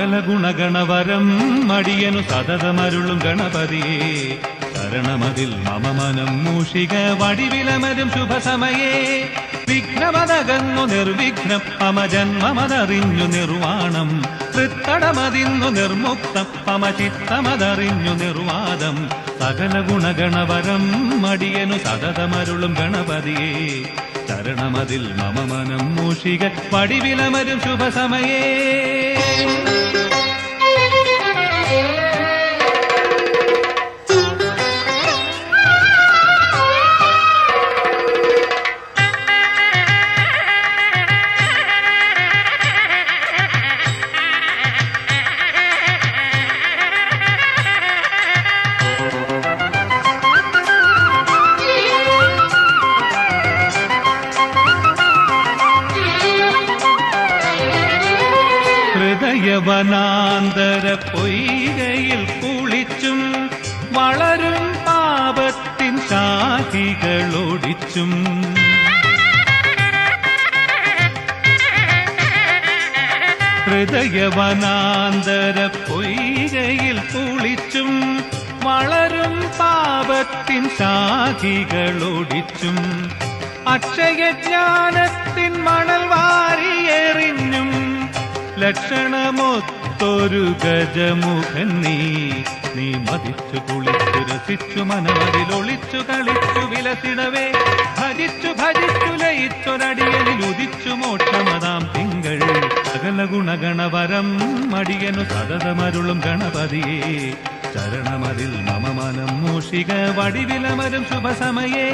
സകല ഗുണഗണവരം മടിയനു സതതമരുളും ഗണപതിയേ ശരണമതിൽ മമ മനം മൂഷിക വടിവിലമരും ശുഭസമയേ വിഘ്നമതകന്നു നിർവിഘ്നം മമ ജന്മമതറിഞ്ഞു നിർവാണം തൃത്തടമതിന്നു നിർമുക്തം മമ ചിത്തമതറിഞ്ഞു നിർവാദം സകല ഗുണഗണവരം മടിയനു സതതമരുളും ഗണപതിയേ ശരണമതിൽ മമ മനം മൂഷിക വടിവിലമരും ശുഭസമയേ ഹൃദയവനാന്തര പൊയ്കയിൽ കുളിച്ചും വളരും പാപത്തിൻ ശാഖികളൊടിച്ചും ഹൃദയവനാന്തര പൊയ്കയിൽ കുളിച്ചും വളരും പാപത്തിൻ ശാഖികളൊടിച്ചും അക്ഷയജ്ഞാനത്തിൻ മണൽ വാരിയെറിഞ്ഞും ലക്ഷണമൊത്തൊരു ഗജമുഖൻ നീ മതിച്ചു കുളിച്ചു രസിച്ചു മനമതിലൊളിച്ചു കളിച്ചു വിലസിടവേ ഭജിച്ചു ഭജിച്ചു ലയിച്ചൊരടിയനിൽ ഉദിച്ചു മോക്ഷമതാം തിങ്കൾ സകല ഗുണഗണവരം മടിയനു സതതമരുളും ഗണപതിയേ ചരണമതിൽ മമ മനം മൂഷിക വടിവിലമരും ശുഭസമയേ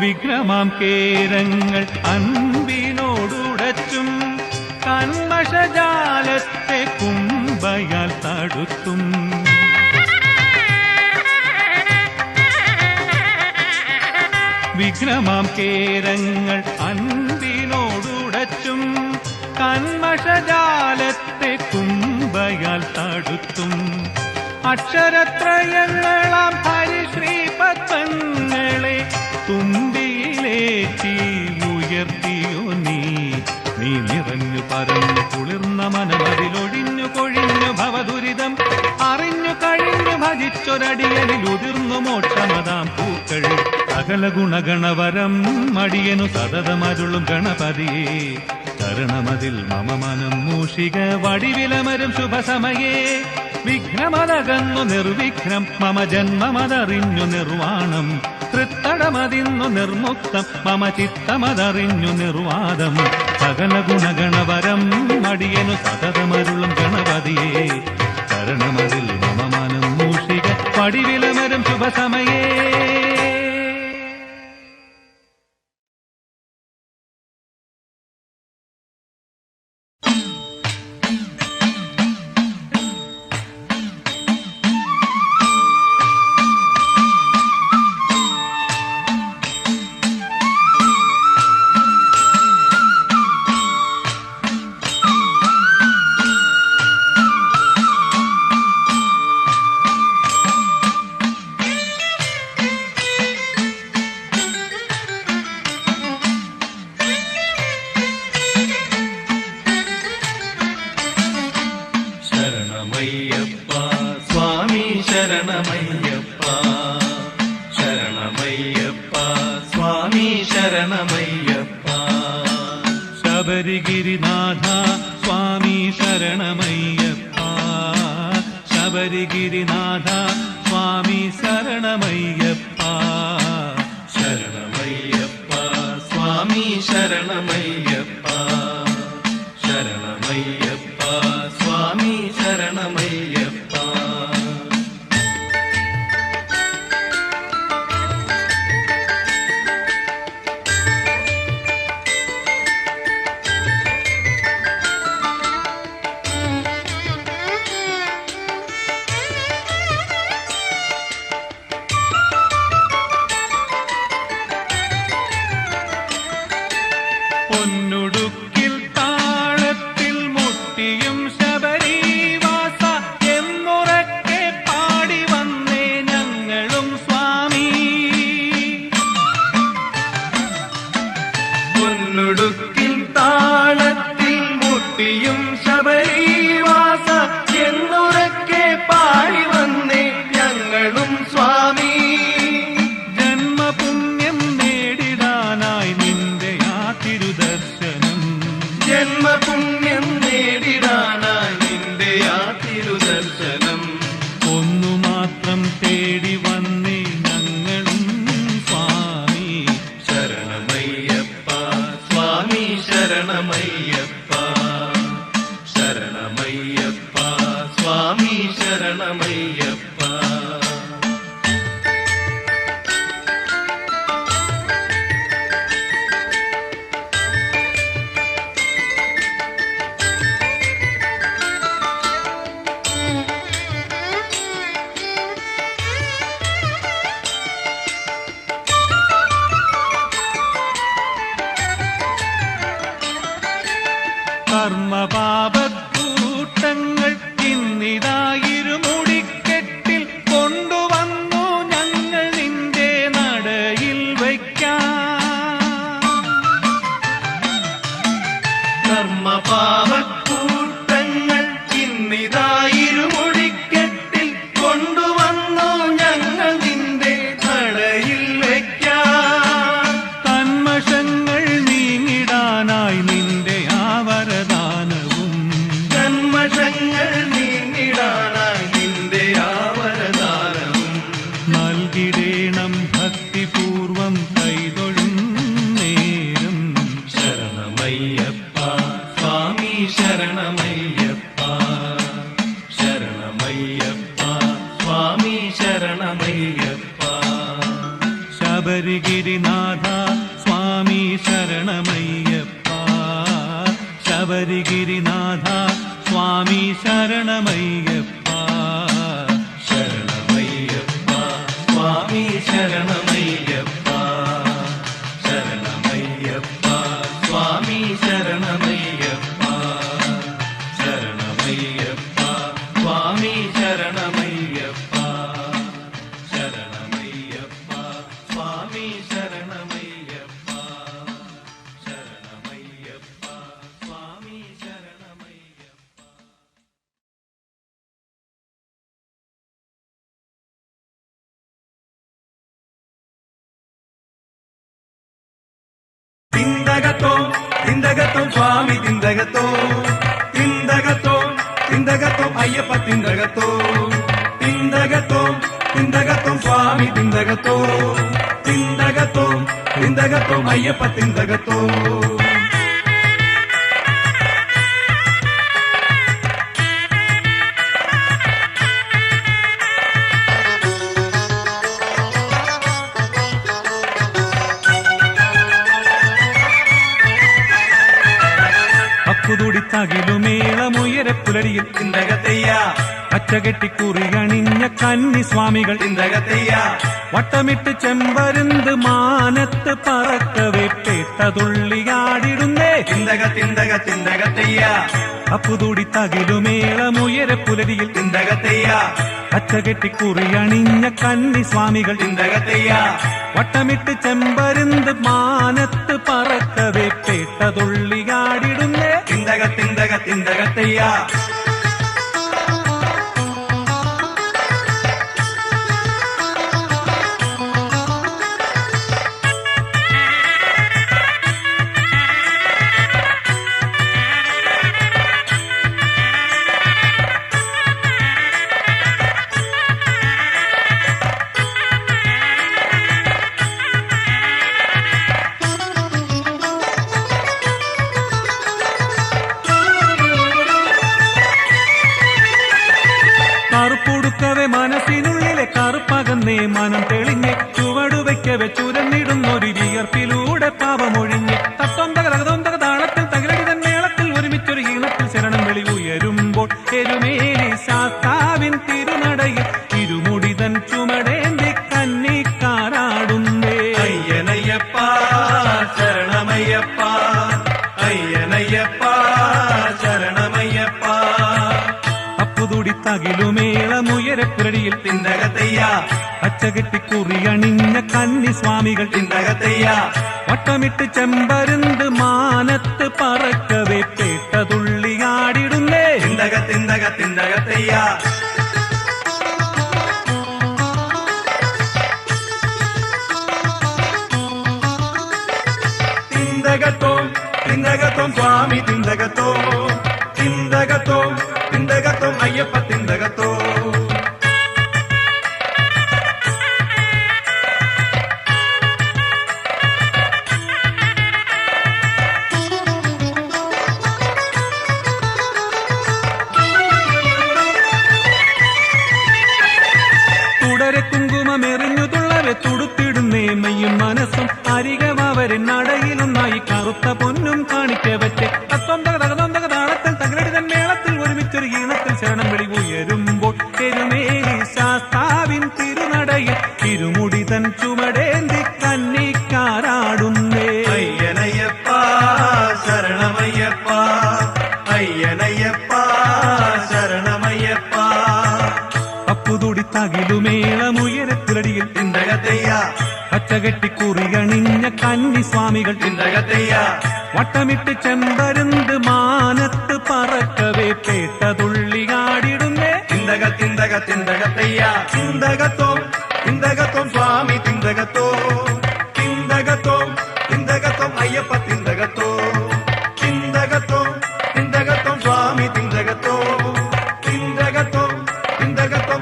വിഗ്രമാം കേരങ്ങൾ അൻപിനോടുടച്ചും കന്മഷജാലത്തെ കുംഭയാൽ തടുത്തും വിഗ്രമാം കേരങ്ങൾ അൻപിനോടുടച്ചും കന്മഷജാലത്തെ കുംഭയാൽ തടുത്തും അക്ഷരത്രയങ്ങളാം ഹരിശ്രീപത്മങ്ങളെ തുമ്പിയിലേറ്റി ഉയർത്തിയോ നീ നിറഞ്ഞു പരന്നു കുളിർന്ന മനമതിലൊഴിഞ്ഞു കൊഴിഞ്ഞു ഭവദുരിതം അറിഞ്ഞു കഴിഞ്ഞു ഭജിച്ചൊരടിയനിൽ ഉതിർന്നു മോക്ഷമതാം പൂക്കൾ സകല ഗുണഗണവരം മടിയനു സതതമരുളും ഗണപതിയേ ശരണമതിൽ മമ മനം മൂഷിക വടിവിലമരും ശുഭസമയേ വിഘ്നമതകന്നു നിർവിഘ്നം മമ ജന്മമതറിഞ്ഞു നിർവാണം തൃത്തടമതിന്നു നിർമുക്തം മമ ചിത്തമതറിഞ്ഞു നിർവാദം സകല ഗുണഗണവരം മടിയനു സതതമരുളും ഗണപതിയേ ശരണമതിൽ മമ മനം മൂഷിക വടിവിലമരും ശുഭസമയേ ശബരിഗിരിനാഥ സ്വാമി ശരണമയ്യപ്പ ശബരിഗിരിനാഥ സ്വാമി ശരണമയ്യപ്പ ശരണമയ്യപ്പ സ്വാമി ശരണമയ്യപ്പ ശരണമയ്യപ്പ സ്വാമി ശരണമയ്യപ്പ പൊന്നുടുക്കിൽ താളത്തിൽ മുട്ടിയും ശബരിവാസ എന്നുറക്കെ പാടി വന്നേ ഞങ്ങളും സ്വാമി. പൊന്നുടുക്കിൽ താളത്തിൽ മുട്ടിയും ശബരിവാസ എന്നുറക്കെ പാടി വന്നേ ഞങ്ങളും സ്വാമി. ജന്മപുണ്യം നേടിടാനായി നിന്റെ ആ തിരുദർശനം, ജന്മപുണ്യം നേടിടാനായി നിന്റെ ആ തിരുദർശനം ഒന്നു മാത്രം തേടി വന്നേ ഞങ്ങളും സ്വാമി. ശരണമയ്യപ്പ സ്വാമി ശരണമയ്യപ്പ, ശരണമയ്യപ്പ സ്വാമി ശരണമയ്യപ്പ. കർമ്മപാപക്കൂട്ടങ്ങൾ ഇന്നിതായിരുമുടിക്കെട്ടിൽ കൊണ്ടുവന്നു ഞങ്ങൾ നിന്റെ നടയിൽ വയ്ക്കാം. കർമ്മപാപക്കൂട്ടങ്ങൾ ഇന്നിതായിരുമുടിക്കെട്ടിൽ കൊണ്ടുവന്നു ഞങ്ങൾ നിന്റെ നടയിൽ വയ്ക്കാം. കന്മഷങ്ങൾ നീങ്ങിടാനായി നിന്റെ വരദാനവും, ജന്മഷങ്ങൾ നീങ്ങിടാനായി നിന്റെ ആ വരദാനവും നൽകിടേണം ഭക്തിപൂർവം കൈതൊഴും നേരം. ശരണമയ്യപ്പ സ്വാമി ശരണമയ്യപ്പ, ശരണമയ്യപ്പ സ്വാമി ശരണമയ്യപ്പ. ശബരിഗിരിനാഥ സ്വാമി ശരണമയ്യപ്പ, ശബരിഗിരിനാഥ സ്വാമി ശരണമയ്യപ്പ, ശരണമയ്യപ്പ സ്വാമി ശരണമയ്യപ്പ, ശരണമയ്യപ്പ സ്വാമി ശരണമയ്യപ്പ, ശരണമയ്യപ്പ സ്വാമി ശരണമയ്യപ്പ, ശരണമയ്യപ്പ സ്വാമി ശരണമയ്യപ്പ, ശരണമയ്യപ്പ സ്വാമി ശരണമയ്യപ്പ. തിന്തകത്തോ തിന്തകത്തോ സ്വാമി തിന്തകത്തോ, തിന്തകത്തോ തിന്തകത്തോ അയ്യപ്പ തിന്തകത്തോ, തിന്തകത്തോ തിന്തകത്തോ സ്വാമി തിന്തകത്തോ, തിന്തകത്തോ തിന്തകത്തോ അയ്യപ്പ തിന്തകത്തോ. അക്കുതുടിത്തകിലുമേളമുയരെ പുലരിയിൽ തിന്തകത്തയ്യ, പച്ചകെട്ടിക്കുറി അണിഞ്ഞ കന്നി സ്വാമികൾ തിന്തകത്തയ്യ, വട്ടമിട്ട് ചെമ്പരുന്ത് മാനത്ത് പറക്കവെ പേട്ടതുള്ളിയാടിടുന്നേ. തിന്തക തിന്തക തിന്തകത്തയ്യ, അപ്പുതുടിത്തകിലുമേളമുയരെ പുലരിയിൽ തിന്തകത്തയ്യ, പച്ചകെട്ടിക്കുറി അണിഞ്ഞ കന്നി സ്വാമികൾ തിന്തകത്തയ്യ, വട്ടമിട്ട് ചെമ്പരുന്ത് മാനത്ത് പറക്കവെ പേട്ടതുള്ളിയാടിടുന്നേ. തിന്തക തിന്തക തിന്തകത്തയ്യ. കറുപ്പുടുക്കവെ മനസ്സിനുള്ളിലെ കറുപ്പകന്നേ മനം തെളിഞ്ഞ് ചുവടുവയ്ക്കവെ ചുരന്നിടുന്നൊരു വിയർപ്പിലൂടെ പാപമൊഴിഞ്ഞ് തത്തൊന്തക താളത്തിൽ തകിലടിതൻ മേളത്തിൽ ഒരുമിച്ചൊരു ഈണത്തിൽ ശരണം വിളി ഉയരുമ്പോൾ എരുമേലി ശാസ്താവിൻ തിരുനടയിൽ ഇരുമുടിതൻ ചുമടേന്തി കന്നിക്കാരാടുന്നേ. അയ്യനയ്യപ്പ ശരണമയ്യപ്പ, തകിലുമേളമുയരപ്പുരടിയിൽ തിന്തകത്തയ്യ പച്ചകെട്ടിക്കുറിയണിഞ്ഞ കന്നി സ്വാമികൾ തിന്തകത്തയ്യ വട്ടമിട്ട് ചെമ്പരുന്ത് മാനത്ത് പറക്കവേ പേട്ടതുള്ളിയാടിടുന്നേ തിന്തകത്തയ്യ തിന്തകത്തോം സ്വാമി തിന്തകത്തോം അയ്യപ്പ തിന്തകത്തോ തുടരെ കുങ്കുമമെറിഞ്ഞു തുള്ളവെ തുടുത്തിടുന്നേ മെയ്യും മനസ്സും അരികമാവരെ നടയിലൊന്നായി കറുത്ത പൊന്നും കാണിക്ക വെച്ച് താളത്തിൽ തകരടിതൻ മേളത്തിൽ ഒരുമിച്ചൊരു ഈണത്തിൽ ശരണം വിളി ഉയരുമ്പോൾ പെരുമേലി ശാസ്താവിൻ തിരുനടയിൽ തിരുമുടിതൻ ചുമടേന്തി കന്നിക്കാരാടുന്നേ അയ്യനയ്യപ്പ ശരണമയ്യപ്പ അയ്യനയ്യപ്പ ശരണമയ്യപ്പ അപ്പുതുടി തകിലുമേളമുയരത്തിലടിയിൽ തിന്തകത്തയ്യ പച്ചകെട്ടിക്കുറിയണിഞ്ഞ കന്നി സ്വാമികൾ തിന്തകത്തയ്യ വട്ടമിട്ട് ചെമ്പരുന്ത് മാനത്ത് പറക്കവേ പേട്ടതുള്ളിയാടിടുന്നേ തിന്തകത്തയ്യ തിന്തകത്തോം സ്വാമി തിന്തകത്തോം അയ്യപ്പ തിന്തകത്തോം സ്വാമി തിന്തകത്തോം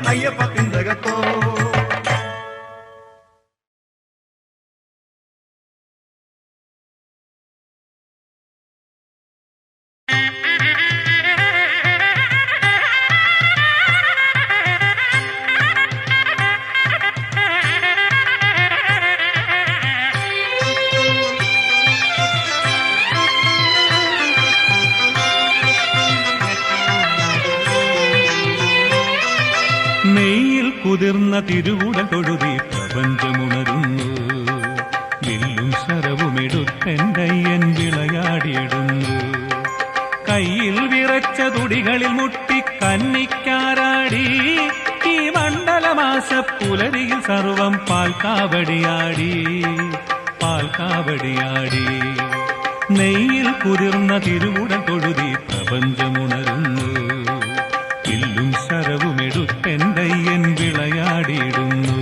അയ്യപ്പ തിന്തകത്തോ നെയ്യിൽ കുതിർന്ന തിരുവുടൽ തൊഴുതി പ്രപഞ്ചമുണരുന്നു വില്ലും ശരവുമെടുത്തെൻ്റയ്യൻ വിളയാടിയിടുന്നു കയ്യിൽ വിറച്ച തുടികളിൽ മുട്ടി കന്നിക്കാരാടി ഈ മണ്ഡലമാസ പുലരിയിൽ സർവം പാൽക്കാവടിയാടി നെയ്യിൽ കുതിർന്ന തിരുവുടൽ തൊഴുതി പ്രപഞ്ചമുണരുന്നു വില്ലും ശരവുമെടുത്തെൻ്റയ്യൻ വിളയാടിയിടുന്നു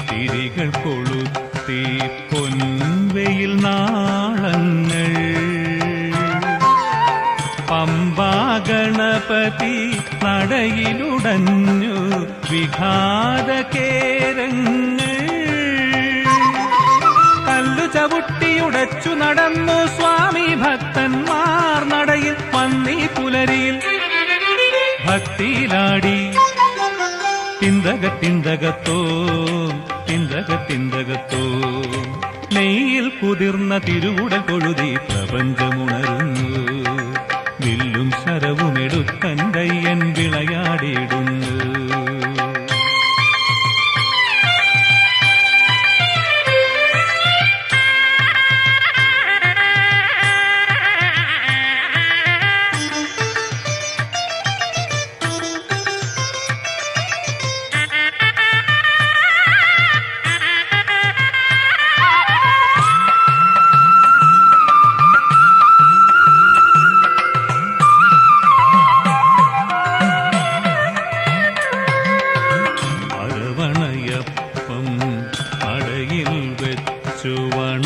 തിരികൾ കൊളുത്തി പൊൻവെയിൽ നാളങ്ങൾ പമ്പാ ഗണപതി നടയിലുടഞ്ഞു വിഘാതകേരങ്ങൾ കല്ലു ചവിട്ടിയുടച്ചു നടന്നു സ്വാമി ഭക്തന്മാർ നടയിൽ പന്നി പുലരിയിൽ ഭക്തിയിലാടി തിന്തകത്തോ നെയ്യിൽ കുതിർന്ന തിരുവുടൽ തൊഴുതി പ്രപഞ്ചമുണരുന്നു വില്ലും ശരവുമെടുത്തൻ്റയ്യൻ വിളയാടിയിടുന്നു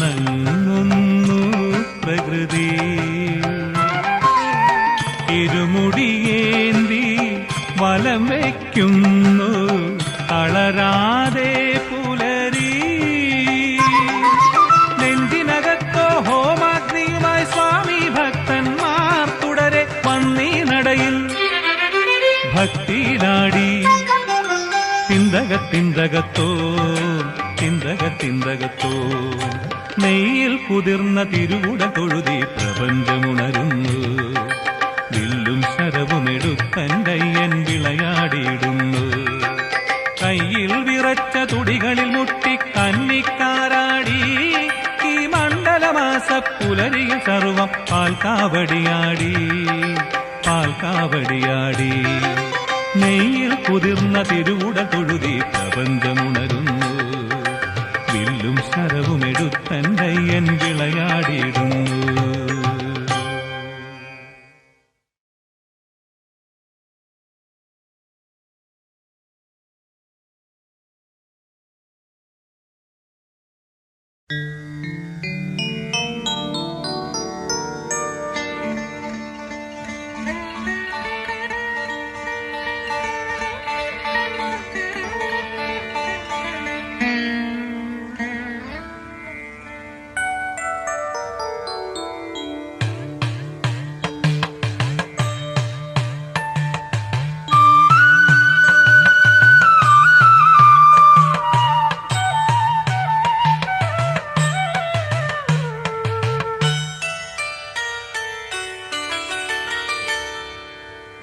വണങ്ങുന്നു പ്രകൃതി ഇരുമുടിയേന്തി വലം വയ്ക്കുന്നു തളരാതെ പുലരി നെഞ്ചിനകത്തോ ഹോമാഗ്നിയുമായി സ്വാമി ഭക്തന്മാർ തുടരെ നെയ്യിൽ കുതിർന്ന തിരുവുട തൊഴുതി പ്രപഞ്ചമുണരുന്നു. വില്ലും ശരവുമെടുത്തൻ്റയ്യൻ വിളയാടിയിടുന്നു. കയ്യിൽ വിറച്ച തുടികളിൽ മുട്ടി കന്നിക്കാരാടി. ഈ മണ്ഡലമാസ പുലരിയിൽ സർവം പാൽക്കാവടിയാടി, പാൽക്കാവടിയാടി. നെയ്യിൽ കുതിർന്ന തിരുവുട തൊഴുതി പ്രപഞ്ചമുണരുന്നു. വില്ലും ശരവുമെടുത്തൻ്റയ്യൻ വിളയാടിയിടുന്നു.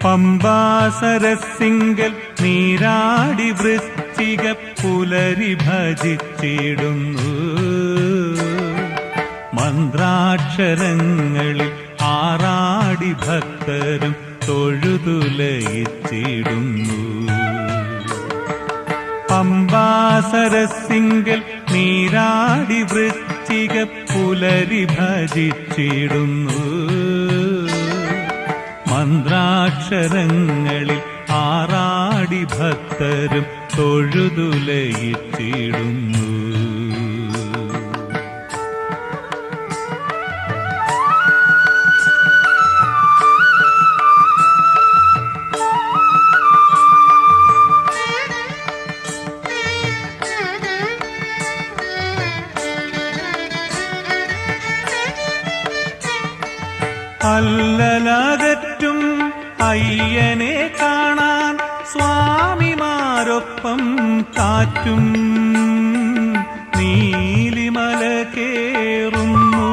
പമ്പാസരസിംഗൽ നീരാടി വൃശ്ചിക പുലരി ഭജിച്ചിടുന്നു. മന്ത്രാക്ഷരങ്ങളിൽ ആറാടി ഭക്തരും തൊഴുതുലയിച്ചിടുന്നു. പമ്പാസരസിംഗൽ നീരാടി വൃശ്ചിക പുലരി ഭജിച്ചിടുന്നു. മന്ത്രാക്ഷരങ്ങളിൽ ആറാടി ഭക്തരും തൊഴുതുലയിച്ചിടുന്നു. അല്ലലകറ്റും അയ്യനെ കാണാൻ സ്വാമിമാരൊപ്പം കാറ്റും നീലിമല കേറുന്നു.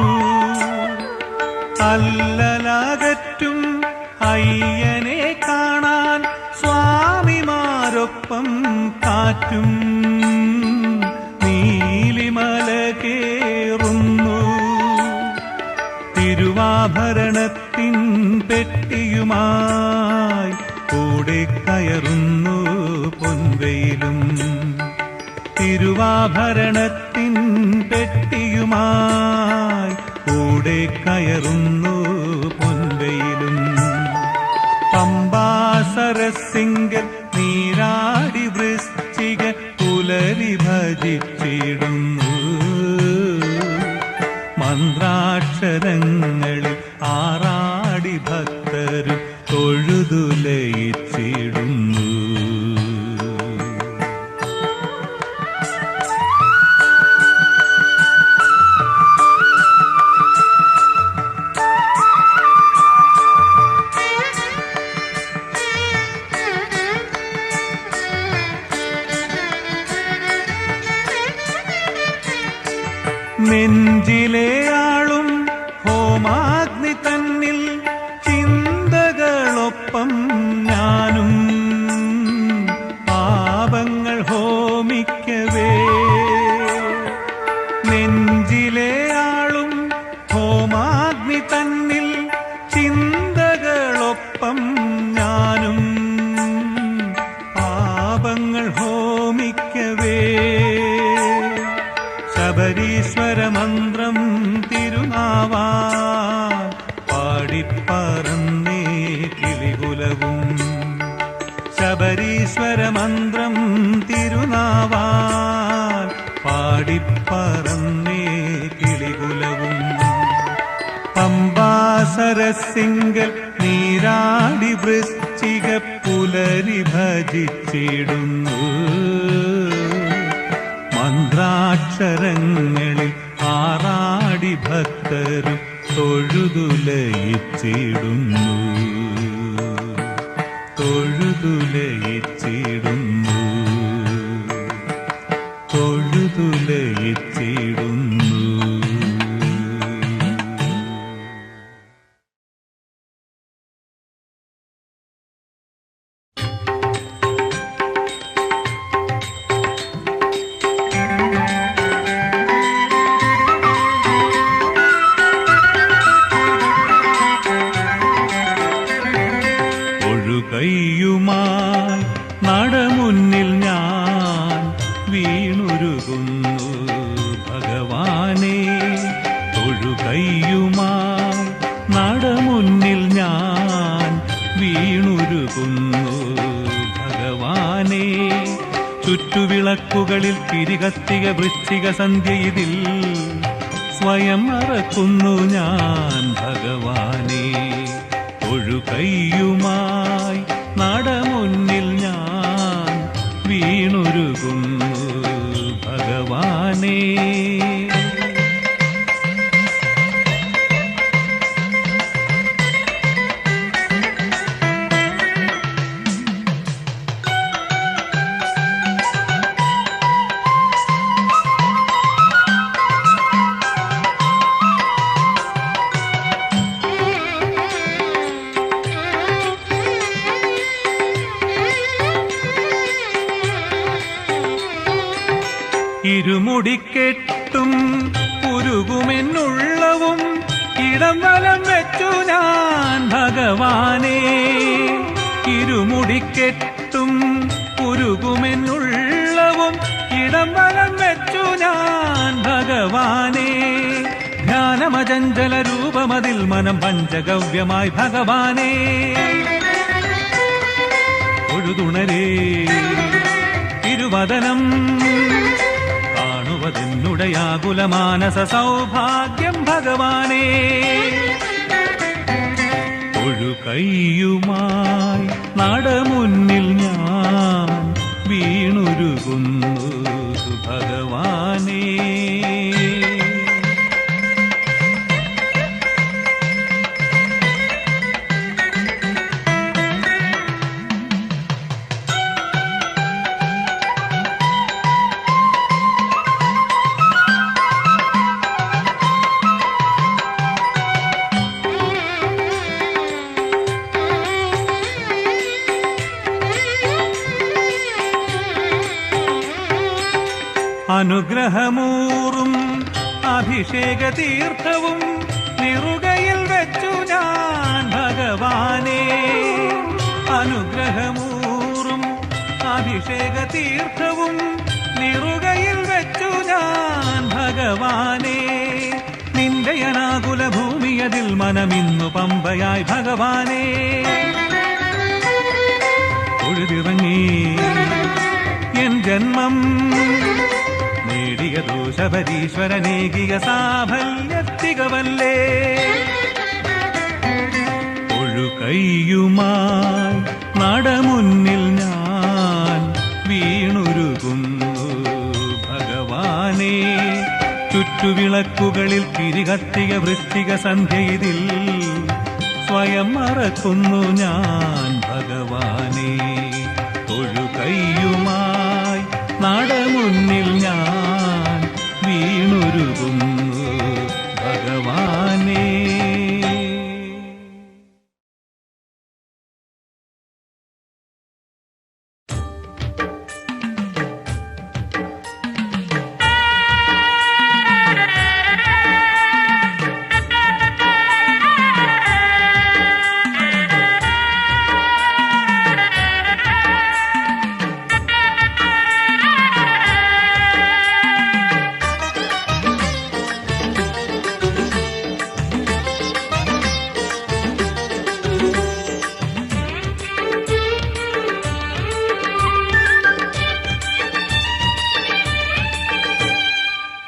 അല്ലലകറ്റും അയ്യനെ കാണാൻ സ്വാമിമാരൊപ്പം കാറ്റും നീലിമല കേറുന്നു. തിരുവാഭരണത്തിൻ പെട്ടിയുമായി കൂടെ കയറുന്നു പൊൻവെയിലും. തിരുവാഭരണത്തിൻ പെട്ടിയുമായി കൂടെ കയറുന്നു പൊൻവെയിലും. പമ്പാസരസിംഗൽ നീരാടി വൃശ്ചിക പുലരി ഭജിച്ചിടുന്നു. മന്ത്രാക്ഷരങ്ങളിൽ ആറാടി ഭക്തരും തൊഴുതുലയിച്ചിടുന്നു. നെഞ്ചിലെ ആളും ഹോമാഗ്നി തന്നിൽ ചിന്തകളൊപ്പം ഞാനും പാപങ്ങൾ ഹോമിക്കവേ. നെഞ്ചിലെ ആളും ഹോമാഗ്നി തന്നിൽ ചിന്തകളൊപ്പം ഞാനും പാപങ്ങൾ ഹോമിക്കവേ. ശബരീശ്വര മന്ത്രം തിരുനാവാൻ പാടിപ്പറന്നേ കിളികുലവും. ശബരീശ്വര മന്ത്രം തിരുനാവാൻ പാടിപ്പറന്നേ കിളികുലവും. പമ്പാസരസിംഗൽ നീരാടി വൃശ്ചിക പുലരി ഭജിച്ചിടുന്നു. മന്ത്രാക്ഷരങ്ങളിൽ ആറാടി ഭക്തരും തൊഴുതുലയിച്ചിടുന്നു. തൊഴുതുലയിച്ചിടുന്നു. തൊഴുതുലയിച്ചിടുന്നു. തൊഴുകയ്യുമായി നടമുന്നിൽ ഞാൻ വീണുരുകുന്നു ഭഗവാനേ. ചുറ്റുവിളക്കുകളിൽ തിരികത്തിക വൃശ്ചിക സന്ധ്യ ഇതിൽ സ്വയം മറക്കുന്നു ഞാൻ ഭഗവാനേ. തൊഴുകയ്യുമായി നടമുന്നിൽ ഞാൻ വീണുരുകുന്നു ഭഗവാനേ. ഇരുമുടിക്കെട്ടും ഉരുകുമെന്നുള്ളവും ഇടം വലം വെച്ചു ഞാൻ ഭഗവാനേ. ഇരുമുടിക്കെട്ടും ഉരുകുമെന്നുള്ളവും ഇടം വലം വെച്ചു ഞാൻ ഭഗവാനേ. ധ്യാനമചഞ്ചല രൂപമതിൽ മനം പഞ്ചഗവ്യമായി ഭഗവാനേ. ഒഴുതുണരേ തിരുവദനം കാണുവതെന്നുടയാകുല മാനസ സൗഭാഗ്യം ഭഗവാനേ. ഒഴുകയ്യുമായി നടമുന്നിൽ ഞാൻ വീണുരുകുന്നു ഭഗവാനേ. അനുഗ്രഹമൂറും അഭിഷേക തീർത്ഥവും നിറുകയിൽ വെച്ചു ഞാൻ ഭഗവാനേ. അനുഗ്രഹമൂറും അഭിഷേക തീർത്ഥവും നിറുകയിൽ വെച്ചു ഞാൻ ഭഗവാനേ. നിന്റെ അനാകുല ഭൂമിയതിൽ മനമിന്നു പമ്പയായി ഭഗവാനേ. ഒഴുതിറങ്ങി എൻ ജന്മം നേടിയ ദോഷപരീശ്വരനേകിയ സാഫല്യത്തികവല്ലേ. ഒഴുകയ്യുമായി നടമുന്നിൽ ഞാൻ വീണുരുകുന്നു ഭഗവാനേ. ചുറ്റുവിളക്കുകളിൽ തിരികത്തിയ വൃശ്ചിക സന്ധ്യ ഇതിൽ സ്വയം മറക്കുന്നു ഞാൻ ഭഗവാനേ. തൊഴുകയ്യുമായി നടമുന്നിൽ ഞാൻ വീണുരുകുന്നു ഭഗവാനേ.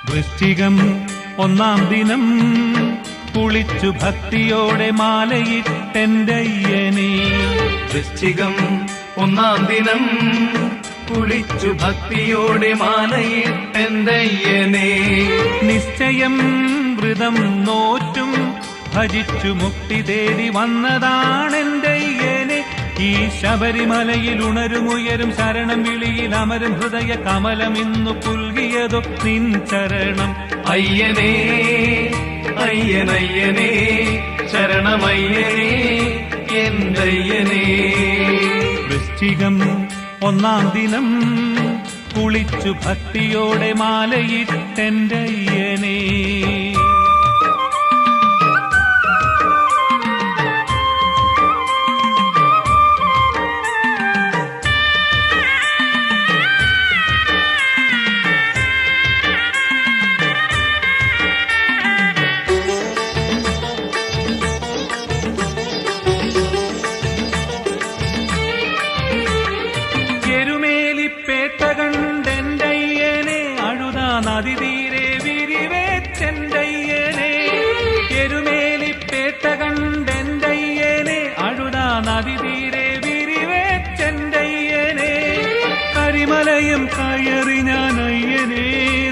വൃശ്ചികം ഒന്നാം ദിനം കുളിച്ചു ഭക്തിയോടെ മാലയിട്ടെന്തയ്യനേ. വൃശ്ചികം ഒന്നാം ദിനം കുളിച്ചു ഭക്തിയോടെ മാലയിട്ടെന്തയ്യനേ. നിശ്ചയം വ്രതം നോറ്റും ഭജിച്ചു മുക്തി തേടി വന്നതാണെന്തയ്യനെ. ഈ ശബരിമലയിൽ ഉണരുമുയരും ശരണം വിളിയിൽ അമരും ഹൃദയ കമലം ഇന്നു പുൽകിയതോ നിൻ ചരണം. അയ്യനേ അയ്യനയ്യനേ ശരണമയ്യനേ എന്തയ്യനേ. വൃശ്ചികം ഒന്നാം ദിനം കുളിച്ചു ഭക്തിയോടെ മാലയിട്ടെന്തയ്യനേ. വേട്ട കണ്ടെന്തയ്യനെ അഴുതാ നദി തീരെ വിരിവേച്ചെന്തയ്യനെ കരിമലയും കയറി ഞാൻ അയ്യനെ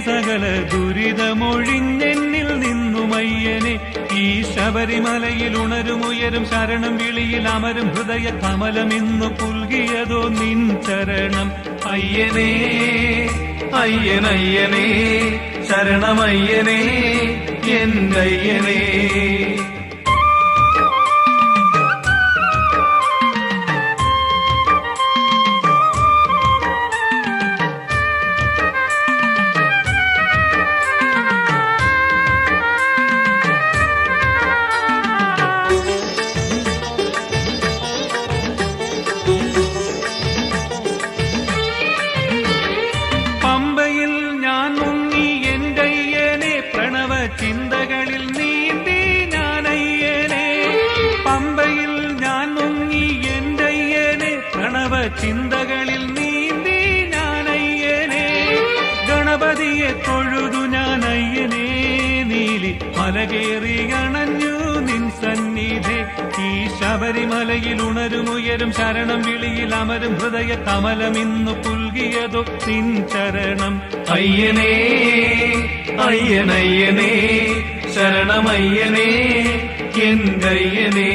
സകല ദുരിതമൊഴിഞ്ഞെന്നിൽ നിന്നുമയ്യനെ ഈ ശബരിമലയിൽ ഉണരുമുയരും ശരണം വിളിയിൽ അമരും ഹൃദയ കമലമിന്നു പുൽകിയതോ നിൻ ചരണം അയ്യനേ അയ്യനയ്യനേ ശരണമയ്യനേ എന്തയ്യനേ. ചിന്തകളിൽ നീന്തി ഞാനയ്യനെ പമ്പയിൽ ഞാൻ മുങ്ങി എന്റയ്യനെ പ്രണവ ചിന്തകളിൽ നീന്തി ഞാനയ്യനെ ഗണപതിയെ തൊഴുതു ഞാനയ്യനെ നീലി മലകേറി അണഞ്ഞു നിൻ സന്നിധി ഈ ശബരിമലയിൽ ഉണരുമുയരും ശരണം വിളിയിൽ അമരും ഹൃദയ കമലമിന്നു പുൽകിയതോ നിൻ ചരണം അയ്യനേ അയ്യനയ്യനേ ശരണമയ്യനേ എന്തയ്യനേ.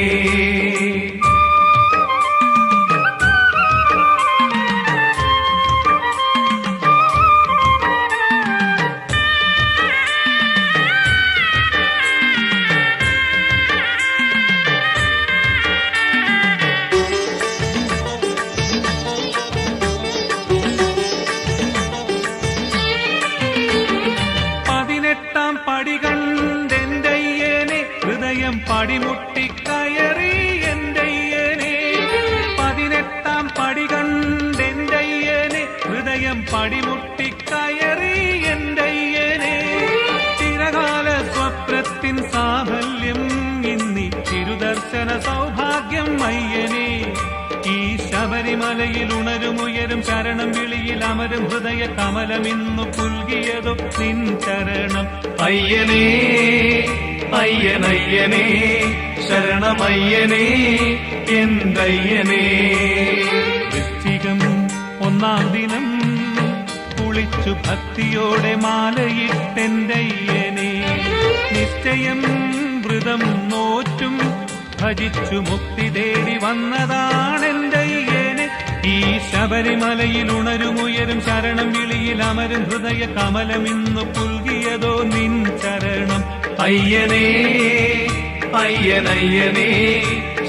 പടി കണ്ടെന്തയ്യനെ ഹൃദയം പടിമുട്ടിക്കയറി എന്തയ്യനെ 18 പടി കണ്ടെന്തയ്യനെ ഹൃദയം പടിമുട്ടിക്കയറി എന്തയ്യനെ ചിരകാല സ്വപ്നത്തിൻ സാഫല്യം ഇന്നി തിരുദർശന സൗഭാഗ്യം അയ്യനെ ഈ ശബരിമലയിൽ ഉണരുമുയരും ശരണം വിളിയിൽ അമരും ഹൃദയ കമലമിന്നു പുൽകിയതോ നിൻ ചരണം അയ്യനേ അയ്യനയ്യനേ ശരണമയ്യനേ എന്തയ്യനേ. വൃശ്ചികം 1 ദിനം കുളിച്ചു ഭക്തിയോടെ മാലയിട്ടെന്തയ്യനെ നിശ്ചയം വ്രതം നോറ്റും ഭജിച്ചു മുക്തി തേടി വന്നതാണെന്തയ്യനെ ഈ ശബരിമലയിൽ ഉണരുമുയരും ശരണം വിളിയിൽ അമരും ഹൃദയ കമലമിന്നു പുൽകിയതോ നിൻ ചരണം അയ്യനേ അയ്യനയ്യനേ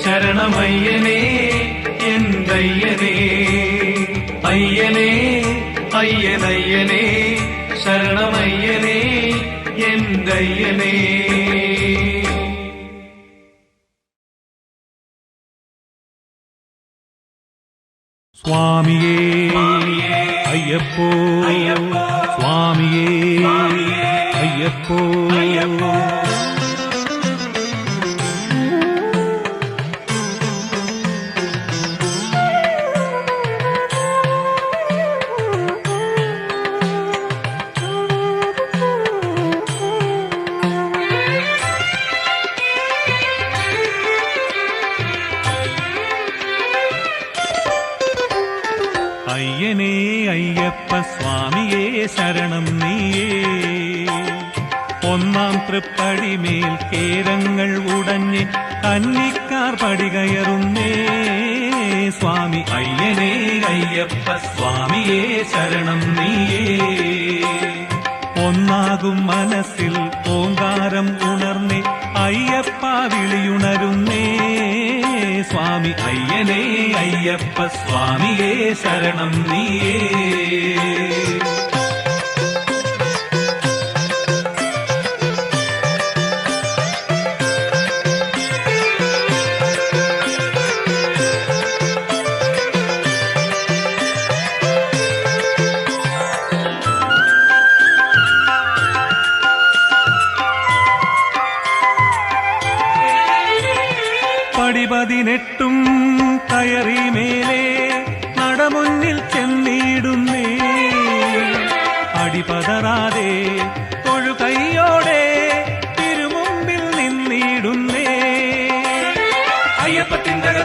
ശരണമയ്യനേ എന്തയ്യനേ. അയ്യനേ അയ്യനയ്യനേ ശരണമയ്യനേ എന്തയ്യനേ. സ്വാമിയേ അയ്യപ്പോ സ്വാമിയേ അയ്യപ്പോ അയ്യനേ അയ്യപ്പ സ്വാമിയേ ശരണം നീയേ 1 തൃപ്പടിമേൽ കേരങ്ങൾ ഉടഞ്ഞ് കന്നിക്കാർ പടി കയറുന്നേ സ്വാമി അയ്യനേ അയ്യപ്പ സ്വാമിയേ ശരണം നീയേ ഒന്നാകും മനസ്സിൽ ഓങ്കാരം ഉണർന്നേ അയ്യപ്പ വിളിയുണരുന്നേ സ്വാമി അയ്യനേ അയ്യപ്പ സ്വാമിയേ ശരണം നീയേ. പടി 18 കയറി മേലെ നടമുന്നിൽ ചെന്നിടുന്നേ അടിപതറാതെ തൊഴുകൈയോടെ തിരുമുമ്പിൽ നിന്നിടുന്നേ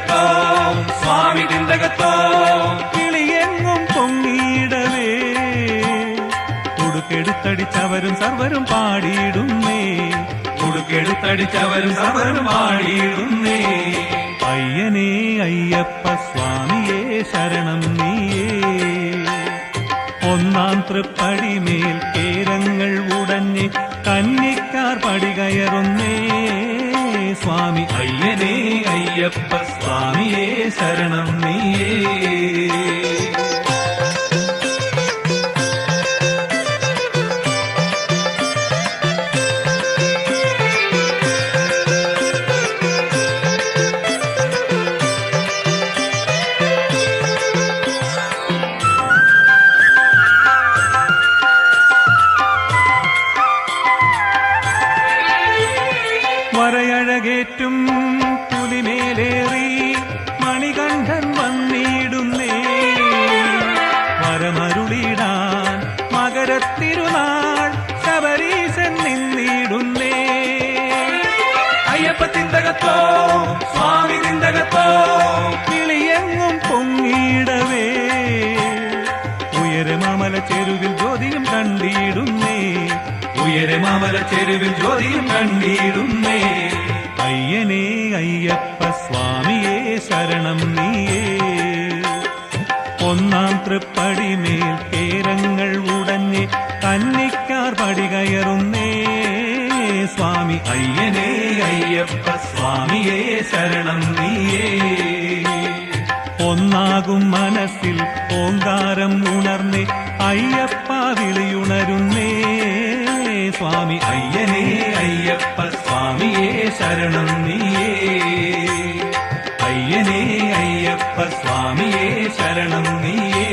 തിന്തകത്തോം സ്വാമി തിന്തകത്തോം കിളിയെങ്ങും പൊങ്ങിയിടവേ ഉടുക്കെടുത്തടിച്ചവരും സർവരും പാടിയിടുന്നേ ഉടുക്കെടുത്തടിച്ചവരും സർവരും പാടിയിടുന്നേ അയ്യനേ അയ്യപ്പ സ്വാമിയേ ശരണം നീയേ ഒന്നാം തൃപ്പടിമേൽ കേരങ്ങൾ ഉടഞ്ഞ് കന്നിക്കാർ പടി കയറുന്നേ സ്വാമി അയ്യനേ അയ്യപ്പ സ്വാമിയേ ശരണം നീയേ വരയഴകേറ്റും പുലിമേലേറി മണികണ്ഠൻ വന്നിടുന്നേ വരമരുളിടാൻ മകരത്തിരുനാൾ ശബരീശൻ നിന്നിടുന്നേ അയ്യപ്പ തിന്തകത്തോം സ്വാമി തിന്തകത്തോം കിളിയെങ്ങും പൊങ്ങിയിടവേ ഉയരെ മാമല ചെരുവിൽ ജ്യോതിയും കണ്ടിടുന്നേ ഉയരെ മാമല ചെരുവിൽ ജ്യോതിയും കണ്ടിടുന്നേ അയ്യനേ അയ്യപ്പ സ്വാമിയേ ശരണം നീയേ ഒന്നാം തൃപ്പടിമേൽ കേരങ്ങൾ ഉടഞ്ഞ് കന്നിക്കാർ പടി കയറുന്നേ സ്വാമി അയ്യനേ അയ്യപ്പ സ്വാമിയേ ശരണം നീയേ ഒന്നാകും മനസ്സിൽ ഓങ്കാരം ഉണർന്ന് അയ്യപ്പ വിളിയുണരുന്നേ സ്വാമി അയ്യനേ അയ്യപ്പ സ്വാമിയേ ശരണം നീയേ അയ്യനേ അയ്യപ്പ സ്വാമിയേ ശരണം നീയേ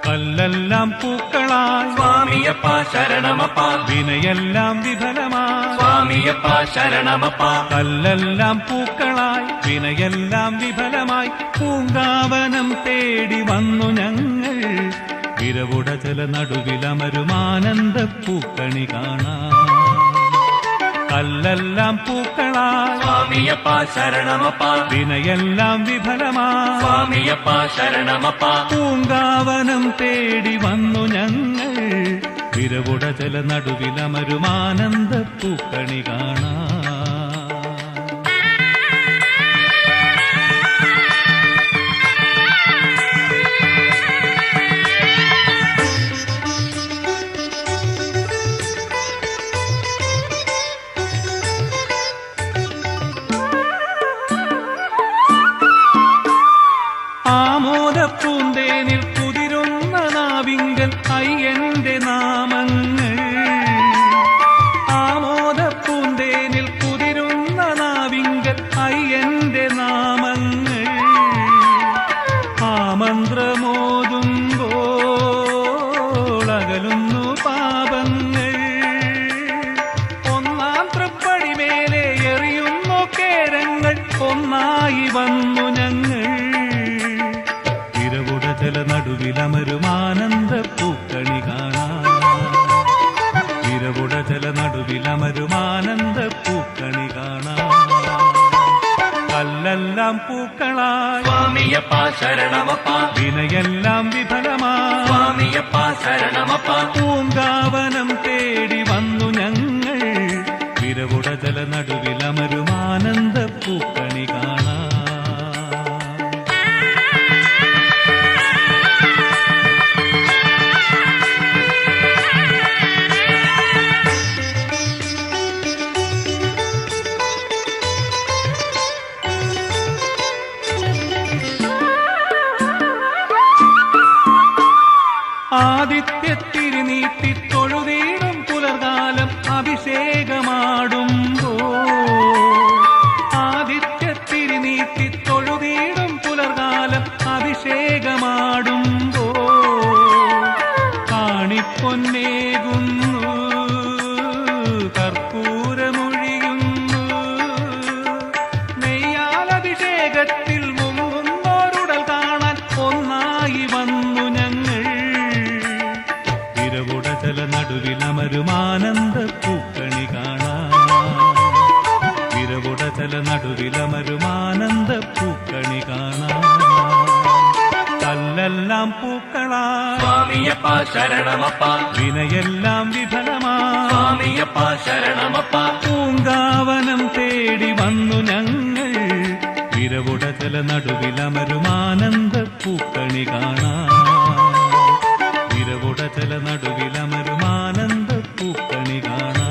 കല്ലെല്ലാം പൂക്കളായി സ്വാമിയപ്പ ശരണമപ്പ വിനയെല്ലാം വിഫലമായി സ്വാമിയപ്പ ശരണമപ്പ കല്ലെല്ലാം പൂക്കളായി വിനയെല്ലാം വിഫലമായി പൂങ്കാവനം തേടി വന്നു ഞങ്ങൾ വിരവുട ജല നടുവിലമരുമാനന്ദ പൂക്കണി കാണാം കല്ലെല്ലാം പൂക്കളായി സ്വാമിയപ്പ ശരണമപ്പ വിനയെല്ലാം വിഫലമായി സ്വാമിയപ്പ ശരണമപ്പ പൂങ്കാവനം തേടി വന്നു ഞങ്ങൾ വിരവുട ജല നടുവിലമരുമാനന്ദ പൂക്കണി കാണാം ആമോദപ്പൂന്തേനിൽ കുതിരുന്ന നാവിങ്കൽ അയ്യന്റെ നാമങ്ങൾ ആമോദപ്പൂന്തേനിൽ കുതിരുന്ന നാവിങ്കൽ അയ്യന്റെ നാമങ്ങൾ ആമന്ത്രമോതുമ്പോൾ അകലുന്നു പാപങ്ങൾ ഒന്നാം തൃപ്പടി മേലെ എറിയുന്നു കേരങ്ങൾ ഒന്നായി വന്നു ഞങ്ങൾ ജല നടുവിലമരുമാനന്ദ പൂക്കണി കാണാം വിരവുട ജല നടുവിലമരുമാനന്ദ പൂക്കണി കാണാം കല്ലെല്ലാം പൂക്കളായി സ്വാമിയപ്പ ശരണമപ്പ വിനയെല്ലാം വിഫലമായി സ്വാമിയപ്പ ശരണമപ്പ പൂങ്കാവനം തേടി വന്നു ഞങ്ങൾ വിരവുട ജല നടുവിലമരുമാനന്ദ പൂക്കണി കാണാം നടുവിലമരുമാനന്ദ പൂക്കണി കാണാം. കല്ലെല്ലാം പൂക്കളാ സ്വാമിയപ്പ ശരണമപ്പ, വിനയെല്ലാം വിഫലമാ സ്വാമിയപ്പ ശരണമപ്പ, പൂങ്കാവനം തേടി വന്നു ഞങ്ങൾ വിരവുടചല നടുവിലമരുമാനന്ദ പൂക്കണി കാണാം. വിരവുടചല നടുവിലമരുമാനന്ദ പൂക്കണി കാണാം.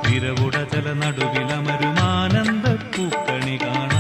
വിരവുടചല നടുവിലമരുമാനന്ദ പൂക്കണി കാണാം.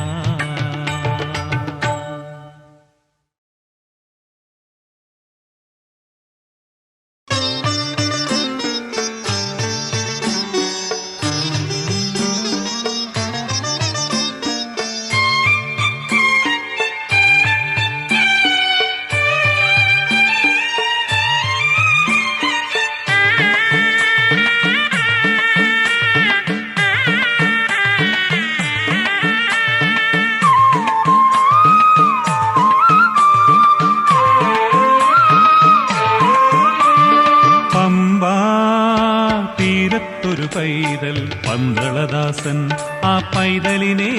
തീരത്തൊരു പൈതൽ പന്തളദാസൻ, ആ പൈതലിനെ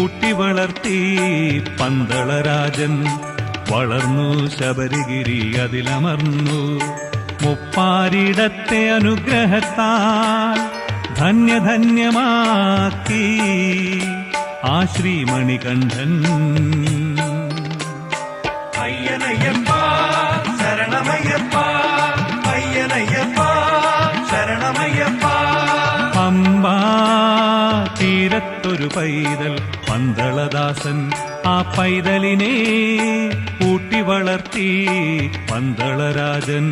ഊട്ടി വളർത്തി പന്തളരാജൻ. വളർന്നു ശബരിഗിരി അതിലമർന്നു, മുപ്പാരിടത്തെ അനുഗ്രഹത്താൽ ധന്യധന്യമാക്കി ആ ശ്രീമണികണ്ഠൻ. അയ്യനയ്യപ്പ ശരണമയ്യപ്പ, അയ്യനയ്യപ്പ ശരണമയ്യപ്പ. പമ്പാ തീരത്തൊരു പൈതൽ പന്തളദാസൻ, ആ പൈതലിനെ ഊട്ടി വളർത്തി പന്തളരാജൻ.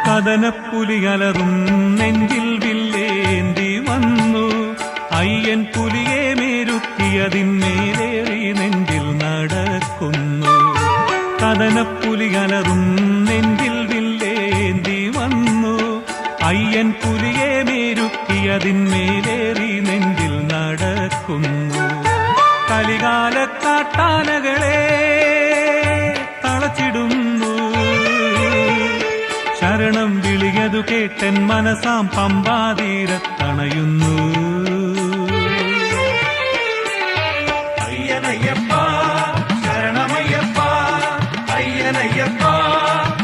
കദനപ്പുലിയലറും നെഞ്ചിൽ വില്ലേന്തി വന്നു, അയ്യൻ പുലിയെ മേരുത്തിയതിന്മേലേറി നെഞ്ചിൽ നടക്കുന്നു. കദനപ്പുലിയലറും നെഞ്ചിൽ വില്ലേന്തി വന്നു, അയ്യൻ പുലിയെ മേരുത്തിയതിന്മേലേറി നെഞ്ചിൽ നടക്കുന്നു. കലികാലക്കാട്ടാനകളെ തളച്ചിടുന്നു, ശരണം വിളിയതു കേട്ടൻ മനസാം പമ്പാതീരത്തണയുന്നു. അയ്യനയ്യപ്പ ശരണമയ്യപ്പ, അയ്യനയ്യപ്പ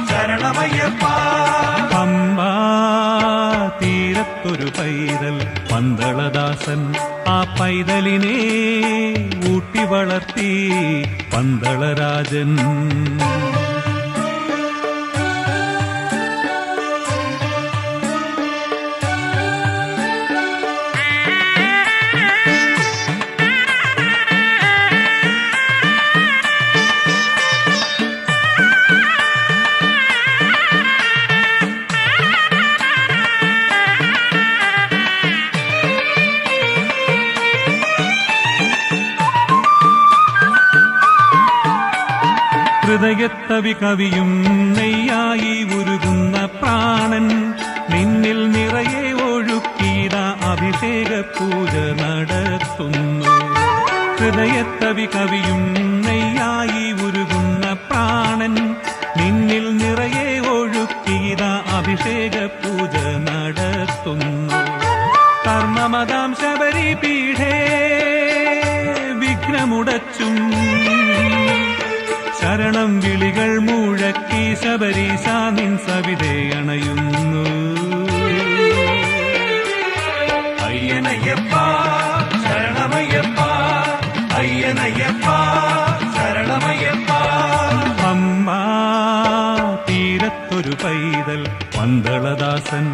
ശരണമയ്യപ്പ. പമ്പാ തീരത്തൊരു പൈതൽ പന്തളദാസൻ, ആ പൈതലിനെ ഊട്ടി വളർത്തി പന്തളരാജൻ. ഹൃദയത്തവി കവിയും നെയ്യായി ഉരുകുന്ന പ്രാണൻ, നിന്നിൽ നിറയെ ഒഴുക്കിയ അഭിഷേക പൂജ നടത്തുന്നു. ഹൃദയത്തവി കവിയും നെയ്യായി ഉരുകുന്ന പ്രാണൻ, നിന്നിൽ നിറയെ ഒഴുക്കിയ അഭിഷേക പൂജ നടത്തുന്നു. കർമ്മമതാം ശബരി പീഠേ വിഘ്നമുടച്ചും ശരണം വിളികൾ മുഴക്കി ശബരീശ നിൻ സവിധേ അണയുന്നു. അയ്യനയ്യപ്പ ശരണമയ്യപ്പ, അയ്യനയ്യപ്പ ശരണമയ്യപ്പ. അമ്മാ തീരത്തൊരു പൈതൽ പന്തളദാസൻ,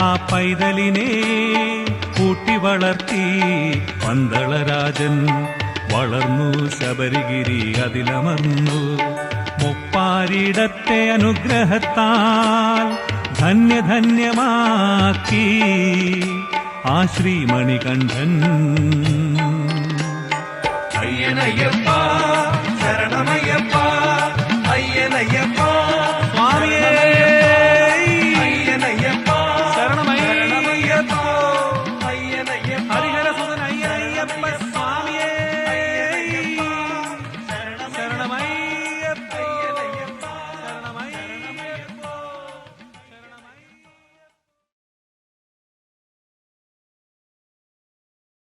ആ പൈതലിനെ കൂട്ടി വളർത്തി പന്തളരാജൻ. വളർന്നു ശബരിഗിരി അതിലമർന്നു, മുപ്പാരിടത്തെ അനുഗ്രഹത്താൽ ധന്യധന്യമാക്കി ആ ശ്രീമണികണ്ഠൻ. അയ്യനയ്യപ്പ